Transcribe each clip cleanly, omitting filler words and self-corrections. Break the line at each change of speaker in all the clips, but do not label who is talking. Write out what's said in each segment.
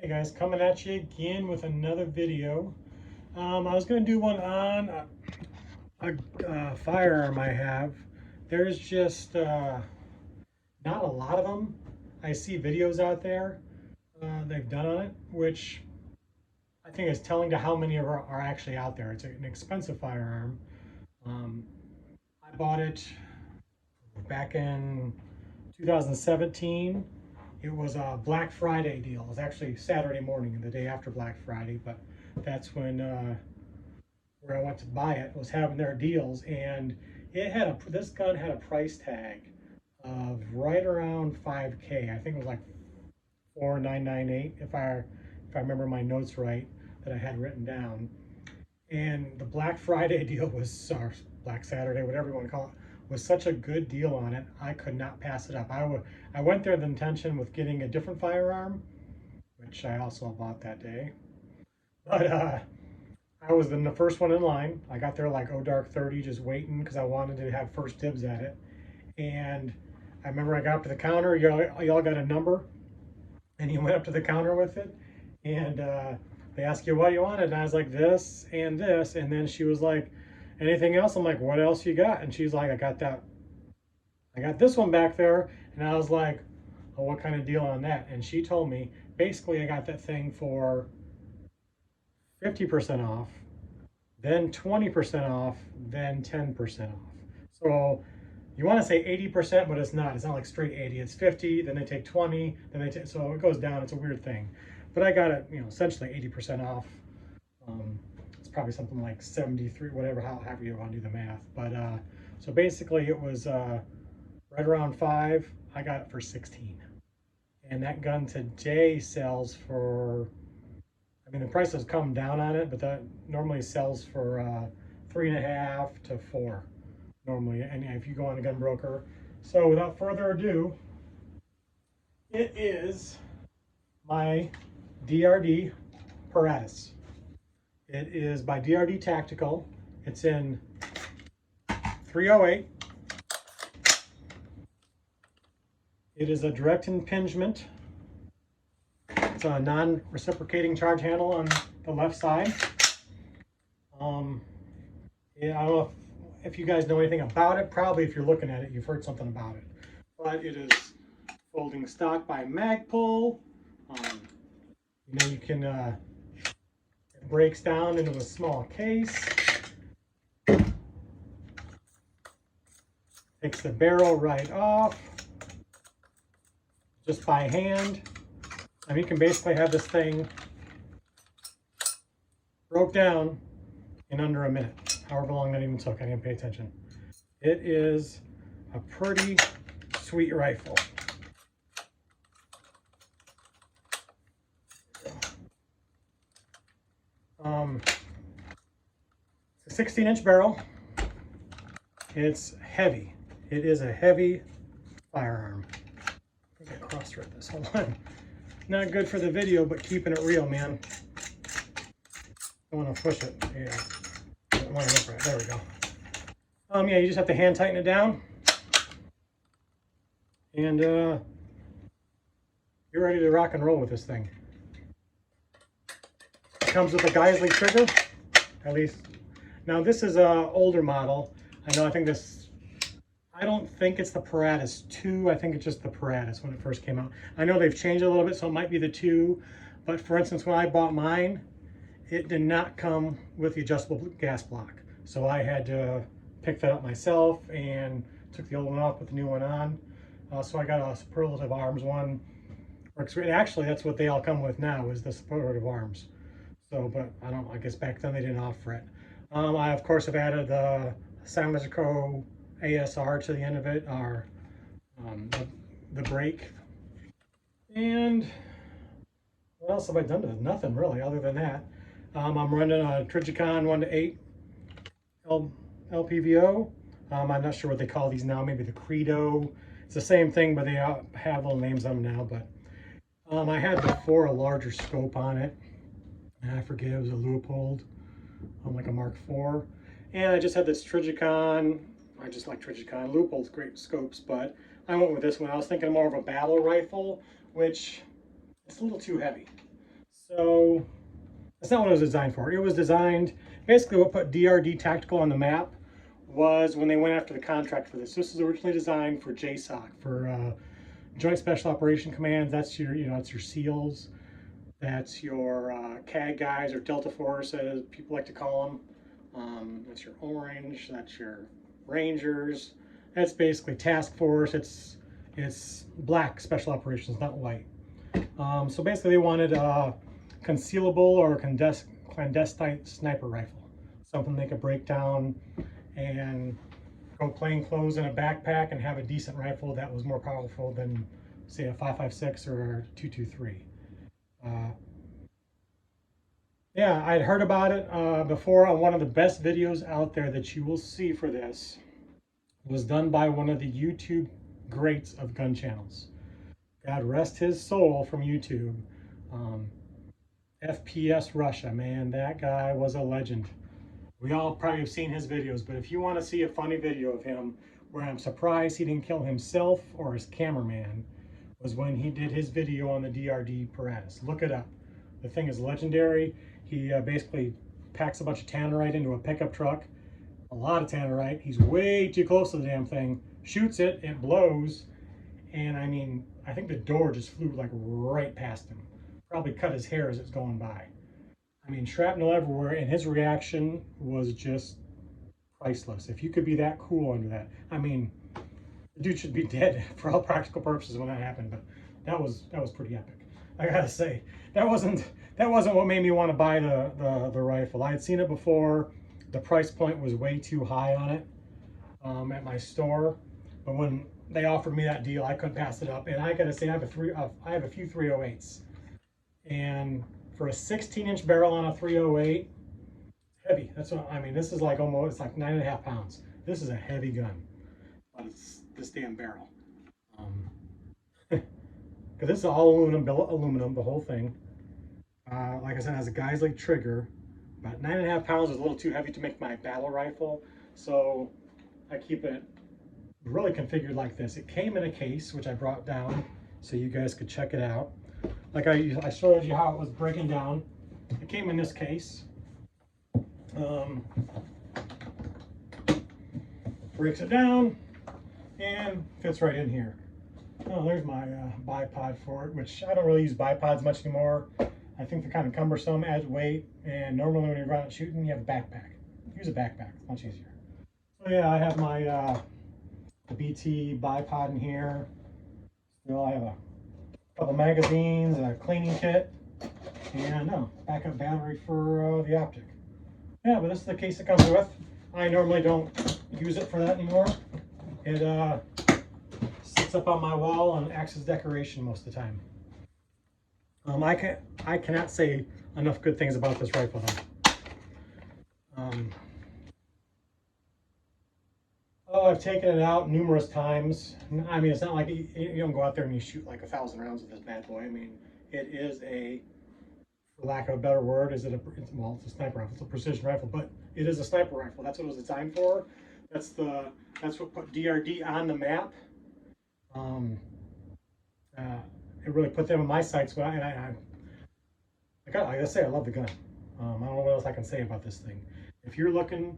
Hey guys, coming at you again with another video. I was going to do one on a firearm I have. There's just not a lot of them. I see videos out there they've done on it, which I think is telling to how many are actually out there. It's an expensive firearm. I bought it back in 2017. It was a Black Friday deal. It was actually Saturday morning, the day after Black Friday, but that's when where I went to buy it was having their deals, and it had this gun had a price tag of right around 5K. I think it was like 4,998 if I remember my notes right that I had written down. And the Black Friday deal was, or Black Saturday, whatever you want to call it, was such a good deal on it. I could not pass it up. I went there with the intention with getting a different firearm, which I also bought that day. But I was the first one in line. I got there like dark 30, just waiting because I wanted to have first dibs at it. And I remember I got up to the counter. Y'all got a number, and you went up to the counter with it, and they asked you what you wanted, and I was like this and this, and then she was like, anything else? I'm like, what else you got? And she's like, I got this one back there. And I was like, oh, what kind of deal on that? And she told me basically I got that thing for 50% off, then 20% off, then 10% off. So you want to say 80%, but it's not. It's not like straight 80. It's 50, then they take 20, then they take, so it goes down. It's a weird thing. But I got it, essentially 80% off. It's probably something like 73, whatever, however you want to do the math. But so basically it was right around 5. I got it for 16. And that gun today sells for, I mean, the price has come down on it, but that normally sells for 3.5 to 4 normally, and if you go on a gun broker. So without further ado, it is my DRD Paratus. It is by DRD Tactical. It's in 308. It is a direct impingement. It's a non-reciprocating charge handle on the left side. Yeah, I don't know if you guys know anything about it. Probably if you're looking at it, you've heard something about it. But it is folding stock by Magpul. You can, it breaks down into a small case. Takes the barrel right off, just by hand. And you can basically have this thing broke down in under a minute, however long that even took. I didn't pay attention. It is a pretty sweet rifle. It's a 16-inch barrel. It's heavy. It is a heavy firearm. I think I cross-thread this. Hold on. Not good for the video, but keeping it real, man. I want to push it. Yeah. I want to look right. There we go. Yeah, you just have to hand tighten it down, and you're ready to rock and roll with this thing. It comes with a Geisley trigger, at least. Now this is an older model. I think this, I don't think it's the Paratus 2. I think it's just the Paratus when it first came out. I know they've changed a little bit, so it might be the 2. But for instance, when I bought mine, it did not come with the adjustable gas block. So I had to pick that up myself and took the old one off, put the new one on. So I got a Superlative Arms one. Actually, that's what they all come with now, is the Superlative Arms. So, but I guess back then they didn't offer it. I, of course, have added the Silencero ASR to the end of it, or the brake. And what else have I done to it? Nothing really, other than that. I'm running a Trijicon 1:8 LPVO. I'm not sure what they call these now, maybe the Credo. It's the same thing, but they have little names on them now. But I had before a larger scope on it, and I forget, it was a Leupold, like a Mark IV. And I just had this Trijicon. I just like Trijicon. Leupold's great scopes, but I went with this one. I was thinking more of a battle rifle, which it's a little too heavy. So that's not what it was designed for. It was designed, basically what put DRD Tactical on the map was when they went after the contract for this. This was originally designed for JSOC, for Joint Special Operation Commands. That's your, that's your SEALs. That's your CAG guys, or Delta Force, as people like to call them. That's your Orange. That's your Rangers. That's basically task force. It's black special operations, not white. So basically, they wanted a concealable or clandestine sniper rifle, something they could break down and go plain clothes in a backpack and have a decent rifle that was more powerful than, say, a 5.56 or a 223. Yeah, I'd heard about it before. On one of the best videos out there that you will see for this was done by one of the YouTube greats of gun channels. God rest his soul, from YouTube. FPS Russia, man, that guy was a legend. We all probably have seen his videos, but if you want to see a funny video of him where I'm surprised he didn't kill himself or his cameraman, was when he did his video on the DRD Paratus. Look it up. The thing is legendary. He basically packs a bunch of Tannerite into a pickup truck, a lot of Tannerite. He's way too close to the damn thing, shoots it, it blows, and I mean, I think the door just flew like right past him. Probably cut his hair as it's going by. I mean, shrapnel everywhere, and his reaction was just priceless. If you could be that cool under that, I mean, the dude should be dead for all practical purposes when that happened, but that was pretty epic. I gotta say, that wasn't what made me want to buy the rifle. I had seen it before. The price point was way too high on it at my store, but when they offered me that deal, I couldn't pass it up. And I gotta say, I have a few 308s, and for a 16-inch barrel on a 308, heavy. That's what I mean. This is like almost, it's like 9.5 pounds. This is a heavy gun, but it's this damn barrel. Because this is all aluminum, the whole thing. Like I said, it has a Geisley trigger. About 9.5 pounds is a little too heavy to make my battle rifle, so I keep it really configured like this. It came in a case, which I brought down so you guys could check it out. Like I showed you how it was breaking down. It came in this case. Breaks it down and fits right in here. Oh, there's my bipod for it, which I don't really use bipods much anymore. I think they're kind of cumbersome, add weight, and normally when you're out shooting, you have a backpack. Use a backpack, it's much easier. So yeah, I have my the BT bipod in here. Still, I have a couple magazines, a cleaning kit, and backup battery for the optic. Yeah, but this is the case it comes with. I normally don't use it for that anymore. It sits up on my wall and acts as decoration most of the time. I cannot say enough good things about this rifle though. Oh, I've taken it out numerous times. I mean, it's not like you don't go out there and you shoot like 1,000 rounds with this bad boy. I mean, it is a, for lack of a better word, it's a sniper rifle. It's a precision rifle, but it is a sniper rifle. That's what it was designed for. That's what put DRD on the map. It really put them in my sights. Like I say, I love the gun. I don't know what else I can say about this thing. If you're looking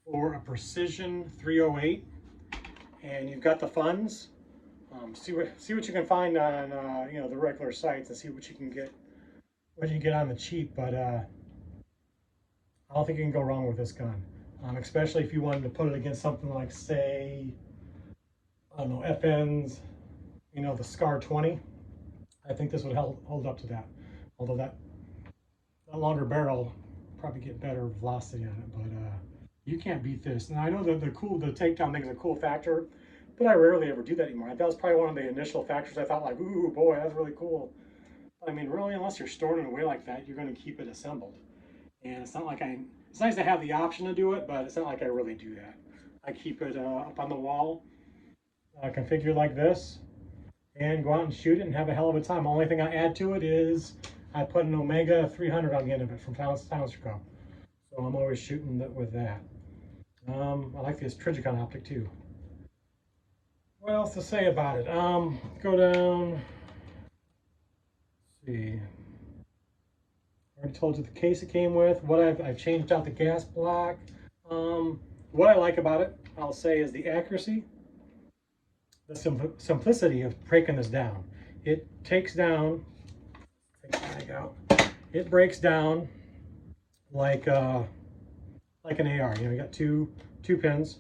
for a precision 308 and you've got the funds, see what you can find on the regular sites, and see what you can get on the cheap. But I don't think you can go wrong with this gun, especially if you wanted to put it against something like, say, I don't know, FN's, the SCAR 20. I think this would hold up to that. Although that longer barrel probably get better velocity on it, but you can't beat this. And I know that the takedown thing is a cool factor, but I rarely ever do that anymore. That was probably one of the initial factors I thought, like, ooh, boy, that's really cool. But I mean, really, unless you're stored in a way like that, you're going to keep it assembled. And it's not like it's nice to have the option to do it, but it's not like I really do that. I keep it up on the wall, configured like this, and go out and shoot it and have a hell of a time. The only thing I add to it is I put an Omega 300 on the end of it from Silencero. So I'm always shooting with that. I like this Trijicon optic too. What else to say about it? Go down. Let's see. told you the case it came with, what I've changed out the gas block. What I like about it, I'll say, is the accuracy, the simplicity of breaking this down. It takes down, take the bag out, it breaks down like an AR. You know, you got two pins.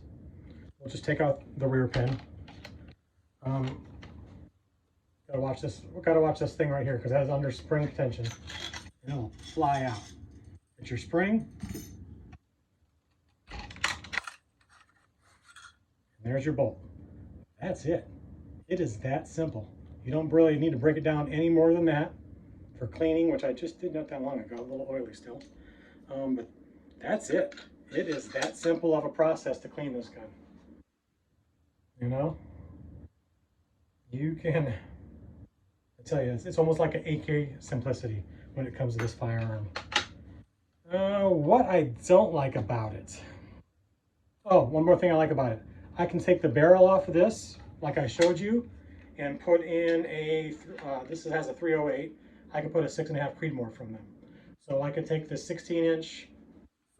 We'll just take out the rear pin. Gotta watch this. We gotta watch this thing right here because it has under spring tension, and it'll fly out. It's your spring, and there's your bolt. That's it. It is that simple. You don't really need to break it down any more than that for cleaning, which I just did not that long ago. A little oily still, but that's it. It is that simple of a process to clean this gun. You know, you can. I tell you, it's almost like an AK simplicity when it comes to this firearm. What I don't like about it. Oh, one more thing I like about it. I can take the barrel off of this, like I showed you, and put in a, this has a 308. I can put a 6.5 Creedmoor from them. So I could take the 16-inch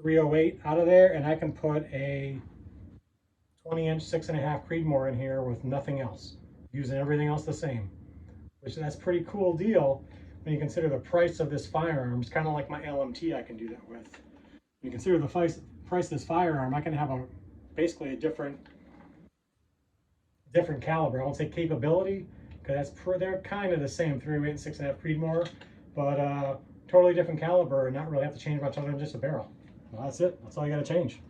308 out of there, and I can put a 20-inch 6.5 Creedmoor in here with nothing else, using everything else the same. Which that's a pretty cool deal when you consider the price of this firearm. It's kind of like my LMT I can do that with. When you consider the price of this firearm, I can have basically a different caliber. I won't say capability, because they're kind of the same 308 and 6.5 Creedmoor, but totally different caliber and not really have to change much other than just a barrel. Well, that's it. That's all you got to change.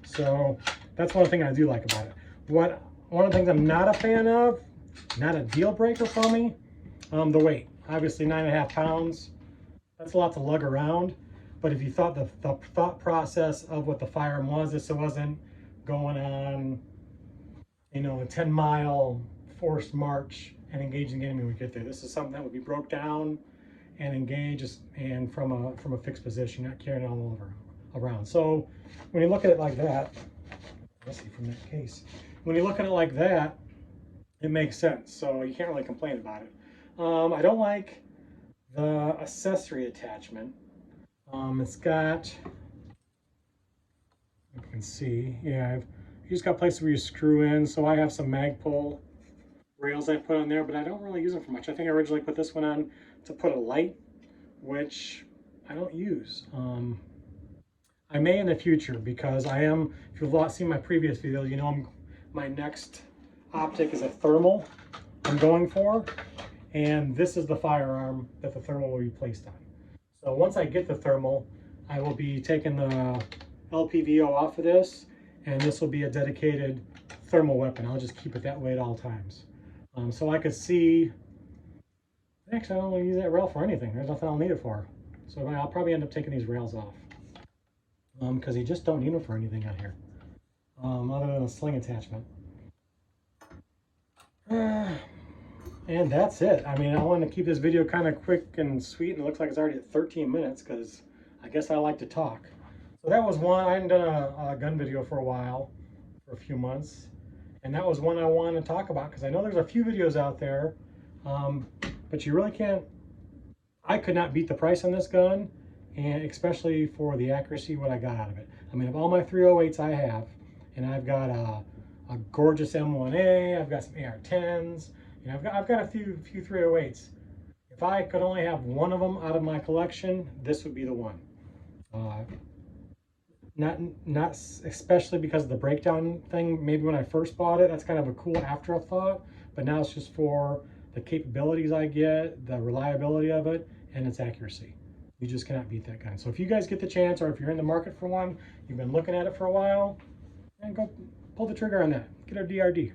So that's one thing I do like about it. One of the things I'm not a fan of, not a deal breaker for me, the weight. Obviously 9.5 pounds, that's a lot to lug around. But if you thought the thought process of what the firearm was, this wasn't going on, you know, a 10-mile forced march and engaging the enemy when we get there. This is something that would be broke down and engaged and from a fixed position, not carrying all over around. So when you look at it like that, let's see from that case. When you look at it like that, it makes sense. So you can't really complain about it. I don't like the accessory attachment. It's got, you can see, yeah, you just got places where you screw in. So I have some Magpul rails I put on there, but I don't really use them for much. I think I originally put this one on to put a light, which I don't use. I may in the future, because I am, if you've seen my previous videos, you know my next optic is a thermal I'm going for. And this is the firearm that the thermal will be placed on. So once I get the thermal, I will be taking the LPVO off of this, and this will be a dedicated thermal weapon. I'll just keep it that way at all times. So I could see, actually I don't want to use that rail for anything. There's nothing I'll need it for. So I'll probably end up taking these rails off. Because you just don't need them for anything out here. Other than a sling attachment. And that's it. I mean, I want to keep this video kind of quick and sweet, and it looks like it's already at 13 minutes because I guess I like to talk. So that was one. I hadn't done a gun video for a while, for a few months, and that was one I wanted to talk about because I know there's a few videos out there, but you really can't. I could not beat the price on this gun, and especially for the accuracy, what I got out of it. I mean, of all my 308s I have, and I've got a gorgeous M1A, I've got some AR-10s. You know, I've got a few 308s. If I could only have one of them out of my collection, this would be the one. Not especially because of the breakdown thing. Maybe when I first bought it, that's kind of a cool afterthought. But now it's just for the capabilities I get, the reliability of it, and its accuracy. You just cannot beat that gun. So if you guys get the chance, or if you're in the market for one, you've been looking at it for a while, and go pull the trigger on that. Get a DRD.